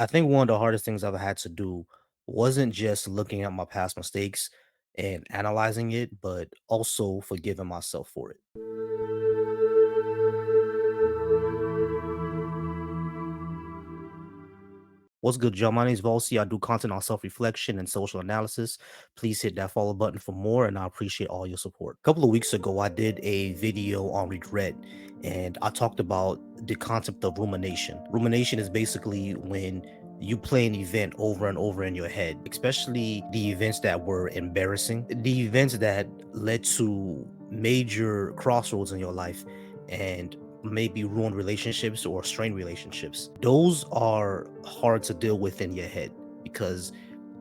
I think one of the hardest things I've had to do wasn't just looking at my past mistakes and analyzing it, but also forgiving myself for it. What's good, y'all? My name is Volsi. I do content on self-reflection and social analysis. Please hit that follow button for more, and I appreciate all your support. A couple of weeks ago, I did a video on regret, and I talked about the concept of rumination. Rumination is basically when you play an event over and over in your head, especially the events that were embarrassing, the events that led to major crossroads in your life, and maybe ruined relationships or strained relationships. Those are hard to deal with in your head because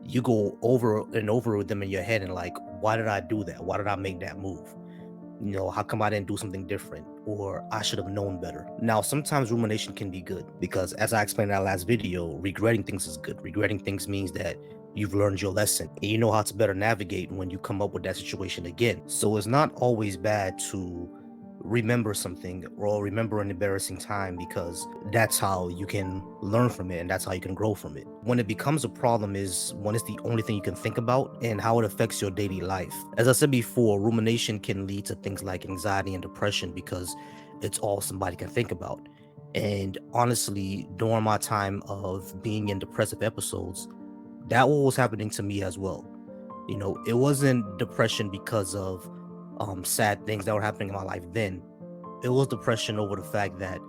you go over and over with them in your head and like, why did I do that? Why did I make that move? How come I didn't do something different? Or I should have known better. Now, sometimes rumination can be good because, as I explained in that last video, regretting things is good. Regretting things means that you've learned your lesson and you know how to better navigate when you come up with that situation again. So it's not always bad to remember something or remember an embarrassing time because that's how you can learn from it and that's how you can grow from it. When it becomes a problem is when it's the only thing you can think about and how it affects your daily life. As I said before, rumination can lead to things like anxiety and depression because it's all somebody can think about. And honestly, during my time of being in depressive episodes, that what was happening to me as well. It wasn't depression because of sad things that were happening in my life then. It was depression over the fact that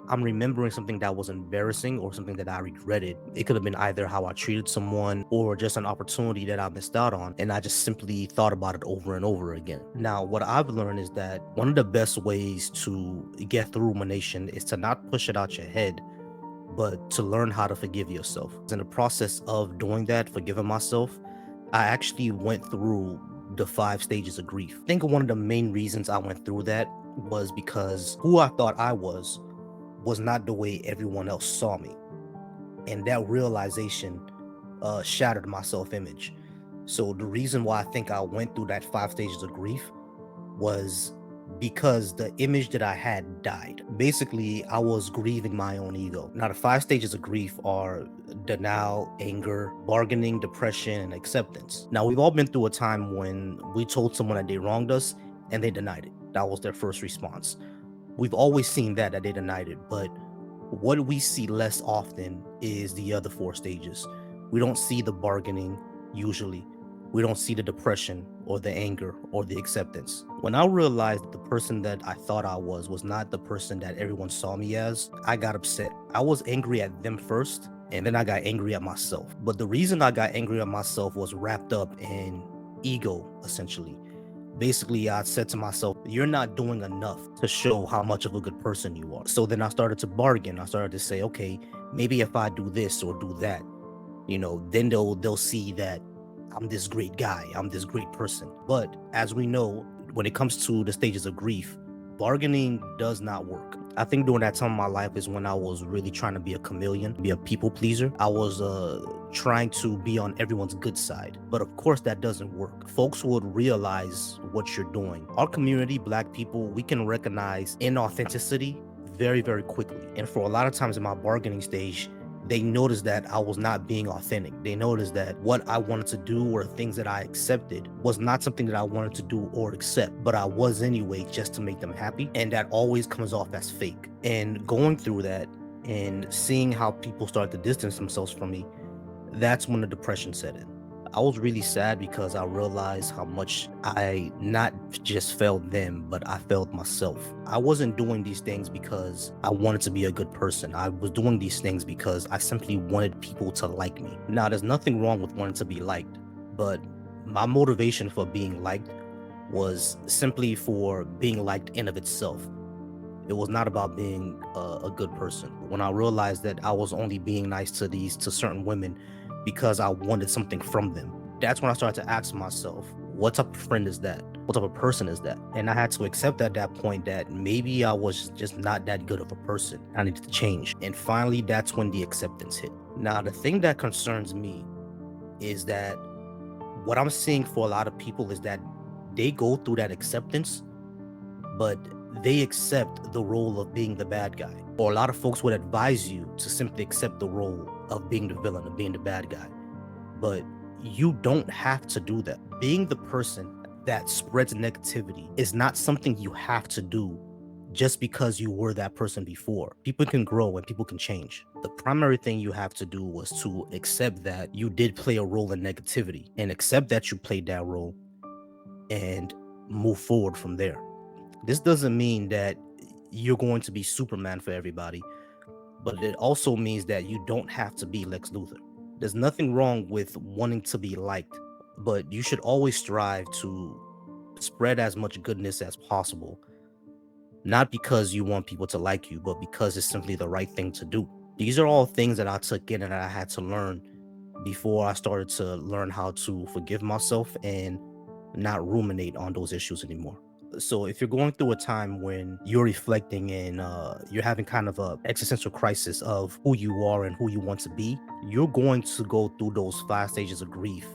I'm remembering something that was embarrassing or something that I regretted. It could have been either how I treated someone or just an opportunity that I missed out on. And I just simply thought about it over and over again. Now, what I've learned is that one of the best ways to get through rumination is to not push it out your head, but to learn how to forgive yourself. In the process of doing that, forgiving myself, I actually went through the 5 stages of grief. I think one of the main reasons I went through that was because who I thought I was not the way everyone else saw me. And that realization shattered my self-image. So the reason why I think I went through that 5 stages of grief was because the image that I had died. Basically, I was grieving my own ego. Now, the 5 stages of grief are denial, anger, bargaining, depression, and acceptance. Now, we've all been through a time when we told someone that they wronged us and they denied it. That was their first response. We've always seen that they denied it, but what we see less often is the other 4 stages. We don't see the bargaining usually. We don't see the depression or the anger or the acceptance. When I realized that the person that I thought I was not the person that everyone saw me as, I got upset. I was angry at them first, and then I got angry at myself. But the reason I got angry at myself was wrapped up in ego, essentially. Basically, I said to myself, you're not doing enough to show how much of a good person you are. So then I started to bargain. I started to say, okay, maybe if I do this or do that, then they'll see that I'm this great guy, I'm this great person. But as we know, when it comes to the stages of grief, bargaining does not work. I think during that time of my life is when I was really trying to be a chameleon, be a people pleaser. I was trying to be on everyone's good side. But of course that doesn't work. Folks would realize what you're doing. Our community, Black people, we can recognize inauthenticity very, very quickly. And for a lot of times in my bargaining stage, they noticed that I was not being authentic. They noticed that what I wanted to do or things that I accepted was not something that I wanted to do or accept, but I was anyway just to make them happy. And that always comes off as fake. And going through that and seeing how people start to distance themselves from me, that's when the depression set in. I was really sad because I realized how much I not just failed them, but I failed myself. I wasn't doing these things because I wanted to be a good person. I was doing these things because I simply wanted people to like me. Now, there's nothing wrong with wanting to be liked, but my motivation for being liked was simply for being liked in of itself. It was not about being a good person. When I realized that I was only being nice to certain women because I wanted something from them, that's when I started to ask myself, what type of friend is that? What type of person is that? And I had to accept at that point that maybe I was just not that good of a person. I needed to change. And finally, that's when the acceptance hit. Now, the thing that concerns me is that what I'm seeing for a lot of people is that they go through that acceptance, but they accept the role of being the bad guy. Or a lot of folks would advise you to simply accept the role of being the villain, of being the bad guy. But you don't have to do that. Being the person that spreads negativity is not something you have to do just because you were that person before. People can grow and people can change. The primary thing you have to do was to accept that you did play a role in negativity and accept that you played that role and move forward from there. This doesn't mean that you're going to be Superman for everybody, but it also means that you don't have to be Lex Luthor. There's nothing wrong with wanting to be liked, but you should always strive to spread as much goodness as possible, not because you want people to like you, but because it's simply the right thing to do. These are all things that I took in and I had to learn before I started to learn how to forgive myself and not ruminate on those issues anymore. So if you're going through a time when you're reflecting and you're having kind of a existential crisis of who you are and who you want to be, you're going to go through those 5 stages of grief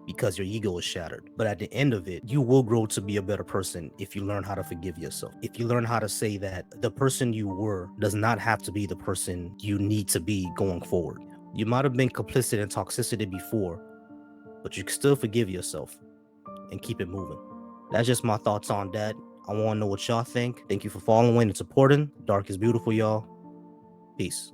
because your ego is shattered. But at the end of it, you will grow to be a better person if you learn how to forgive yourself. If you learn how to say that the person you were does not have to be the person you need to be going forward. You might have been complicit in toxicity before, but you can still forgive yourself and keep it moving. That's just my thoughts on that. I want to know what y'all think. Thank you for following and supporting. Dark is beautiful, y'all. Peace.